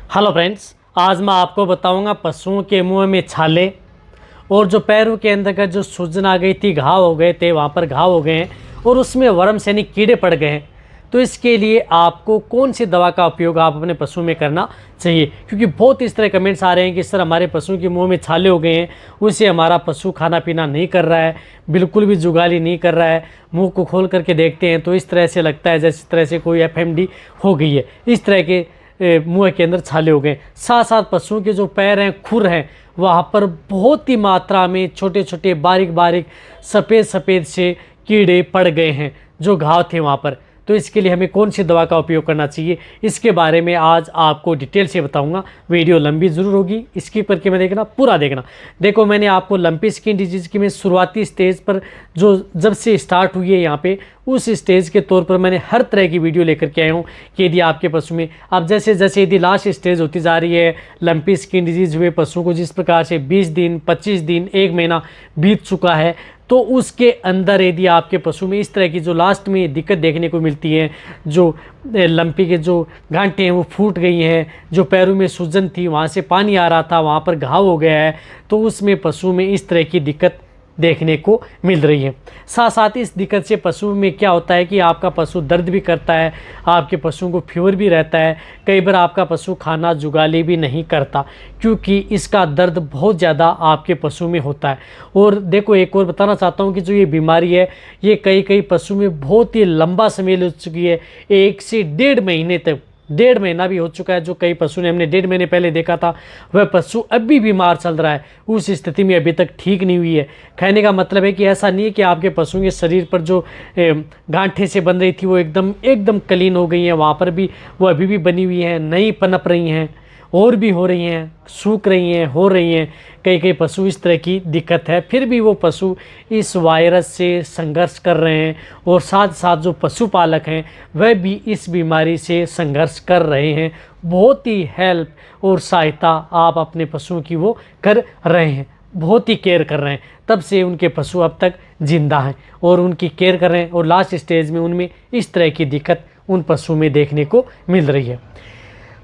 Hello friends, आज मैं आपको बताऊंगा पशुओं के मुंह में छाले और जो पैरों के अंदर का जो सूजन आ गई थी, घाव हो गए थे, वहाँ पर घाव हो गए हैं और उसमें वर्म्स यानी कीड़े पड़ गए हैं। तो इसके लिए आपको कौन सी दवा का उपयोग आप अपने पशु में करना चाहिए, क्योंकि बहुत इस तरह कमेंट्स आ रहे हैं कि सर हमारे पशु के मुंह में छाले हो गए हैं, उससे हमारा पशु खाना पीना नहीं कर रहा है, बिल्कुल भी जुगाली नहीं कर रहा है, मुंह को खोल करके देखते हैं तो इस तरह से लगता है जैसे तरह से कोई एफएमडी हो गई है। इस तरह के मुंह के अंदर छाले हो गए। साथ साथ पशुओं के जो पैर हैं, खुर हैं, वहाँ पर बहुत ही मात्रा में छोटे छोटे बारीक बारीक सफ़ेद सफ़ेद से कीड़े पड़ गए हैं, जो घाव थे वहाँ पर। तो इसके लिए हमें कौन सी दवा का उपयोग करना चाहिए, इसके बारे में आज आपको डिटेल से बताऊंगा। वीडियो लंबी ज़रूर होगी, स्किप करके मैं देखना, पूरा देखना। देखो, मैंने आपको लंपी स्किन डिजीज़ की मैं शुरुआती स्टेज पर जो जब से स्टार्ट हुई है यहाँ पे, उस स्टेज के तौर पर मैंने हर तरह की वीडियो लेकर के आया हूँ कि यदि आपके पशु में अब जैसे जैसे यदि लास्ट स्टेज होती जा रही है लंपी स्किन डिजीज़ हुए पशु को, जिस प्रकार से 20 दिन 25 दिन 1 महीना बीत चुका है, तो उसके अंदर यदि आपके पशु में इस तरह की जो लास्ट में दिक्कत देखने को मिलती है, जो लंपी के जो गांठें हैं वो फूट गई हैं, जो पैरों में सूजन थी, वहाँ से पानी आ रहा था, वहाँ पर घाव हो गया है, तो उसमें पशु में इस तरह की दिक्कत देखने को मिल रही है। साथ साथ इस दिक्कत से पशु में क्या होता है कि आपका पशु दर्द भी करता है, आपके पशुओं को फीवर भी रहता है, कई बार आपका पशु खाना जुगाली भी नहीं करता, क्योंकि इसका दर्द बहुत ज़्यादा आपके पशु में होता है। और देखो, एक और बताना चाहता हूँ कि जो ये बीमारी है, ये कई पशु में बहुत ही लंबा समय ले चुकी है, 1 से 1.5 महीने तक, 1.5 महीना भी हो चुका है। जो कई पशु ने हमने 1.5 महीने पहले देखा था, वह पशु अब भी बीमार चल रहा है, उस स्थिति में अभी तक ठीक नहीं हुई है। कहने का मतलब है कि ऐसा नहीं है कि आपके पशु के शरीर पर जो गांठें से बन रही थी वो एकदम क्लीन हो गई हैं, वहाँ पर भी वो अभी भी बनी हुई हैं, नई पनप रही हैं, और भी हो रही हैं, सूख रही हैं, हो रही हैं। कई पशु इस तरह की दिक्कत है, फिर भी वो पशु इस वायरस से संघर्ष कर रहे हैं, और साथ साथ जो पशुपालक हैं वह भी इस बीमारी से संघर्ष कर रहे हैं। बहुत ही हेल्प और सहायता आप अपने पशुओं की वो कर रहे हैं, बहुत ही केयर कर रहे हैं, तब से उनके पशु अब तक जिंदा हैं और उनकी केयर कर रहे हैं, और लास्ट स्टेज में उनमें इस तरह की दिक्कत उन पशुओं में देखने को मिल रही है।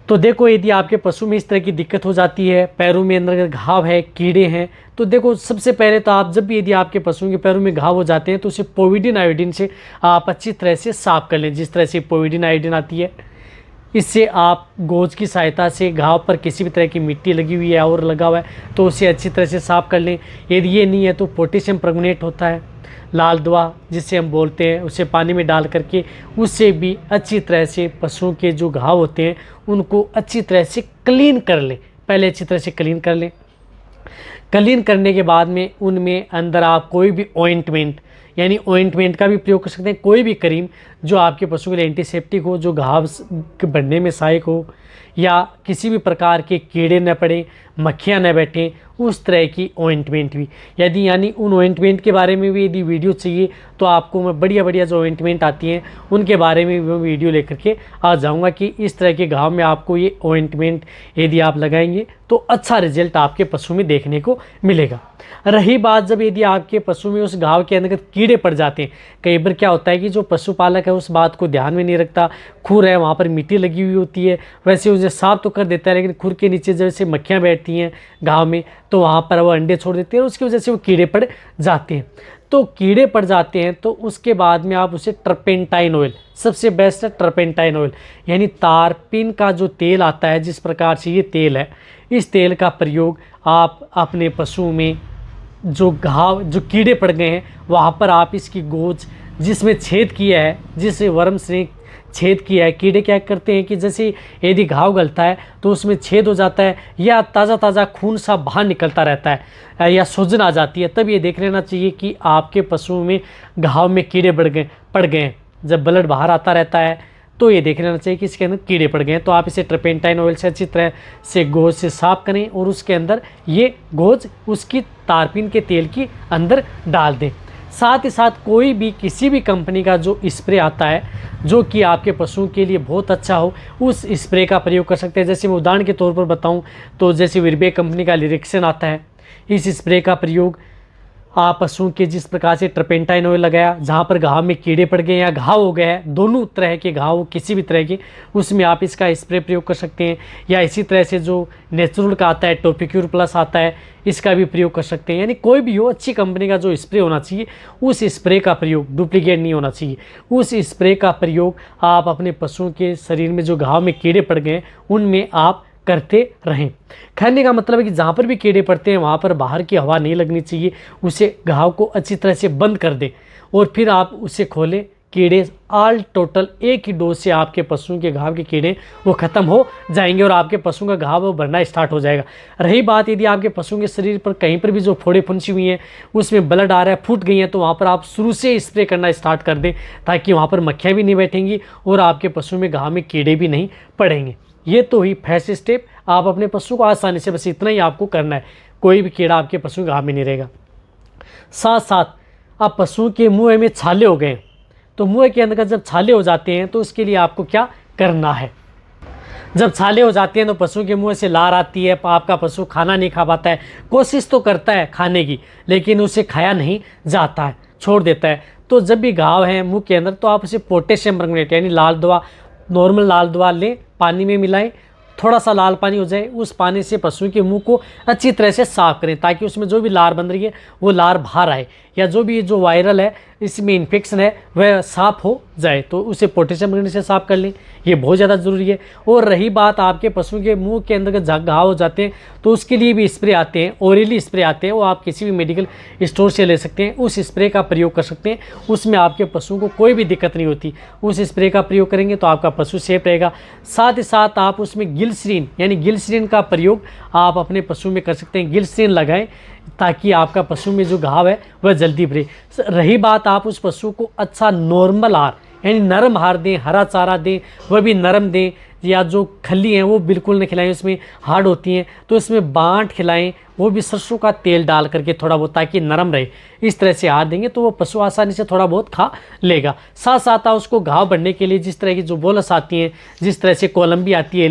तो देखो, यदि आपके पशु में इस तरह की दिक्कत हो जाती है, पैरों में अंदर घाव है, कीड़े हैं, तो देखो, सबसे पहले तो आप जब भी यदि आपके पशुओं के पैरों में घाव हो जाते हैं तो उसे पोविडिन आयोडीन से आप अच्छी तरह से साफ़ कर लें। जिस तरह से पोविडिन आयोडीन आती है, इससे आप गोज की सहायता से घाव पर किसी भी तरह की मिट्टी लगी हुई है और लगा हुआ है तो उसे अच्छी तरह से साफ़ कर लें। यदि ये नहीं है तो पोटेशियम परमंगनेट होता है, लाल दवा जिसे हम बोलते हैं, उसे पानी में डाल करके उससे भी अच्छी तरह से पशुओं के जो घाव होते हैं उनको अच्छी तरह से क्लीन कर लें। पहले अच्छी तरह से क्लीन कर लें। क्लीन करने के बाद में उनमें अंदर आप कोई भी ऑइंटमेंट, यानी ऑइंटमेंट का भी प्रयोग कर सकते हैं, कोई भी क्रीम जो आपके पशु के लिए एंटीसेप्टिक हो, जो घाव बढ़ने में सहायक हो, या किसी भी प्रकार के कीड़े न पड़े, मक्खियाँ न बैठें, उस तरह की ऑइंटमेंट भी। यदि यानी उन ऑइंटमेंट के बारे में भी यदि वीडियो चाहिए तो आपको मैं बढ़िया जो ऑइंटमेंट आती हैं उनके बारे में भी मैं वीडियो लेकर के आ जाऊंगा कि इस तरह के घाव में आपको ये ऑइंटमेंट यदि आप लगाएंगे तो अच्छा रिजल्ट आपके पशु में देखने को मिलेगा। रही बात जब यदि आपके पशु में उस घाव के अंदर कीड़े पड़ जाते हैं, कई बार क्या होता है कि जो पशुपालक है उस बात को ध्यान में नहीं रखता, खुर है वहाँ पर मिट्टी लगी हुई होती है, वैसे उसे साफ तो कर देता है, लेकिन खुर के नीचे जैसे मक्खियाँ बैठती हैं घाव में तो वहाँ पर वो अंडे छोड़ देते हैं और उसकी वजह से वो कीड़े पड़ जाते हैं। तो कीड़े पड़ जाते हैं तो उसके बाद में आप उसे टर्पेंटाइन ऑयल, सबसे बेस्ट है टर्पेंटाइन ऑयल, यानी तारपीन का जो तेल आता है, जिस प्रकार से ये तेल है, इस तेल का प्रयोग आप अपने पशु में जो घाव, जो कीड़े पड़ गए हैं वहाँ पर आप इसकी गोज जिसमें छेद किया है, जिस वर्म्स ने छेद किया है, कीड़े क्या करते हैं कि जैसे यदि घाव गलता है तो उसमें छेद हो जाता है, या ताज़ा खून सा बाहर निकलता रहता है, या सूजन आ जाती है, तब ये देख लेना चाहिए कि आपके पशुओं में घाव में कीड़े पड़ गए हैं। जब ब्लड बाहर आता रहता है तो ये देख लेना चाहिए कि इसके अंदर कीड़े पड़ गए हैं। तो आप इसे टर्पेंटाइन ऑयल से अच्छी तरह से गोज से साफ करें और उसके अंदर ये गोज उसकी तारपीन के तेल की अंदर डाल दें। साथ ही साथ कोई भी किसी भी कंपनी का जो स्प्रे आता है जो कि आपके पशुओं के लिए बहुत अच्छा हो, उस स्प्रे का प्रयोग कर सकते हैं। जैसे मैं उदाहरण के तौर पर बताऊं तो जैसे विरबे कंपनी का लिरिक्सन आता है, इस स्प्रे का प्रयोग आप पशुओं के जिस प्रकार से ट्रपेंटाइन ऑयल लगाया, जहाँ पर घाव में कीड़े पड़ गए या घाव हो गया है, दोनों तरह के घाव किसी भी तरह के, उसमें आप इसका स्प्रे प्रयोग कर सकते हैं। या इसी तरह से जो नेचुरल का आता है, टोपिक्योर प्लस आता है, इसका भी प्रयोग कर सकते हैं। यानी कोई भी हो, अच्छी कंपनी का जो स्प्रे होना चाहिए उस स्प्रे का प्रयोग, डुप्लीकेट नहीं होना चाहिए, उस स्प्रे का प्रयोग आप अपने पशुओं के शरीर में जो घाव में कीड़े पड़ गए हैं उनमें आप करते रहें। कहने का मतलब है कि जहाँ पर भी कीड़े पड़ते हैं वहाँ पर बाहर की हवा नहीं लगनी चाहिए, उसे घाव को अच्छी तरह से बंद कर दें और फिर आप उसे खोलें। कीड़े ऑल टोटल एक ही डोज से आपके पशुओं के घाव के कीड़े वो ख़त्म हो जाएंगे और आपके पशुओं का घाव वो भरना स्टार्ट हो जाएगा। रही बात यदि आपके पशुओं के शरीर पर कहीं पर भी जो फोड़े फुंसी हुई हैं उसमें ब्लड आ रहा है, फूट गई हैं, तो वहाँ पर आप शुरू से स्प्रे करना स्टार्ट कर दें ताकि वहाँ पर मक्खियाँ भी नहीं बैठेंगी और आपके पशुओं में घाव में कीड़े भी नहीं पड़ेंगे। ये तो ही फर्स्ट स्टेप, आप अपने पशु को आसानी से, बस इतना ही आपको करना है, कोई भी कीड़ा आपके पशु के घाव में नहीं रहेगा। साथ साथ आप पशुओं के मुँह में छाले हो गए, तो मुँह के अंदर जब छाले हो जाते हैं तो उसके लिए आपको क्या करना है। जब छाले हो जाते हैं तो पशु के मुंह से लार आती है, आपका पशु खाना नहीं खा पाता है, कोशिश तो करता है खाने की लेकिन उसे खाया नहीं जाता है, छोड़ देता है। तो जब भी घाव है मुंह के अंदर तो आप उसे पोटेशियम परमंगनेट यानी लाल दवा, नॉर्मल लाल दवा लें, पानी में मिलाएं, थोड़ा सा लाल पानी हो जाए, उस पानी से पशु के मुंह को अच्छी तरह से साफ करें ताकि उसमें जो भी लार बन रही है वो लार बाहर आए, या जो भी जो वायरल है इसमें इन्फेक्शन है वह साफ़ हो जाए। तो उसे पोटेशियम परमंगनेट से साफ़ कर लें, ये बहुत ज़्यादा ज़रूरी है। और रही बात आपके पशु के मुंह के अंदर के घाव हो जाते हैं तो उसके लिए भी स्प्रे आते हैं, ओरली स्प्रे आते हैं, वो आप किसी भी मेडिकल स्टोर से ले सकते हैं, उस स्प्रे का प्रयोग कर सकते हैं। उसमें आपके पशु को कोई भी दिक्कत नहीं होती, उस स्प्रे का प्रयोग करेंगे तो आपका पशु सेफ रहेगा। साथ ही साथ आप उसमें ग्लिसरीन यानी ग्लिसरीन का प्रयोग आप अपने पशु में कर सकते हैं। ग्लिसरीन लगाएं ताकि आपका पशु में जो घाव है वह जल्दी भरे। रही बात आप उस पशु को अच्छा नॉर्मल आहार यानी नरम आहार दें, हरा चारा दें, वह भी नरम दें, या जो खली हैं वो बिल्कुल नहीं खिलाएं, उसमें हार्ड होती हैं, तो इसमें बांट खिलाएं, वो भी सरसों का तेल डाल करके थोड़ा बहुत, ताकि नरम रहे। इस तरह से आहार देंगे तो वो पशु आसानी से थोड़ा बहुत खा लेगा। साथ साथ आप उसको घाव बढ़ने के लिए जिस तरह की जो बोलस आती हैं, जिस तरह से कोलम्बी आती है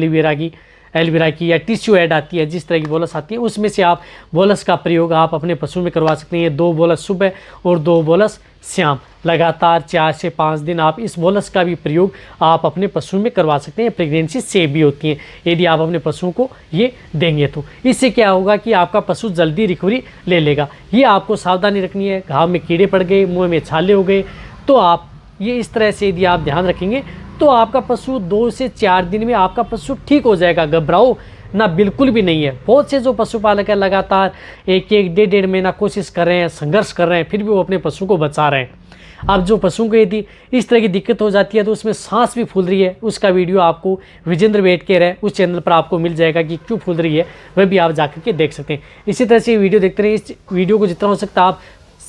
एलोवेरा की या टिश्यू ऐड आती है, जिस तरह की बोलस आती है उसमें से आप बोलस का प्रयोग आप अपने पशु में करवा सकते हैं। 2 बोलस सुबह और 2 बोलस शाम, लगातार 4 से 5 दिन आप इस बोलस का भी प्रयोग आप अपने पशु में करवा सकते हैं। प्रेगनेंसी सेफ भी होती है यदि आप अपने पशुओं को ये देंगे तो। इससे क्या होगा कि आपका पशु जल्दी रिकवरी ले लेगा। ये आपको सावधानी रखनी है। घाव में कीड़े पड़ गए, मुँह में छाले हो गए, तो आप ये इस तरह से यदि आप ध्यान रखेंगे तो आपका पशु 2 से 4 दिन में आपका पशु ठीक हो जाएगा। घबराओ ना, बिल्कुल भी नहीं है। बहुत से जो पशुपालक है लगातार 1-1, 1.5 महीना कोशिश कर रहे हैं, संघर्ष कर रहे हैं, फिर भी वो अपने पशु को बचा रहे हैं। अब जो पशुओं को यदि इस तरह की दिक्कत हो जाती है तो उसमें सांस भी फूल रही है, उसका वीडियो आपको विजेंद्र वेटकेयर है उस चैनल पर आपको मिल जाएगा कि क्यों फूल रही है, वह भी आप जाकर के देख सकते हैं। इसी तरह से वीडियो देखते रहें। इस वीडियो को जितना हो सकता है आप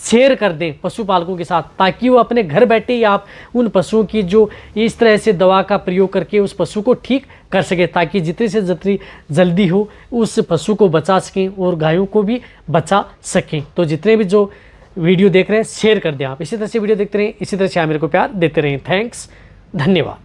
शेयर कर दें पशुपालकों के साथ, ताकि वो अपने घर बैठे ही आप उन पशुओं की जो इस तरह से दवा का प्रयोग करके उस पशु को ठीक कर सके, ताकि जितनी से जितनी जल्दी हो उस पशु को बचा सकें और गायों को भी बचा सकें। तो जितने भी जो वीडियो देख रहे हैं शेयर कर दें आप। इसी तरह से वीडियो देखते रहें, इसी तरह से आप मेरे को प्यार देते रहें। थैंक्स, धन्यवाद।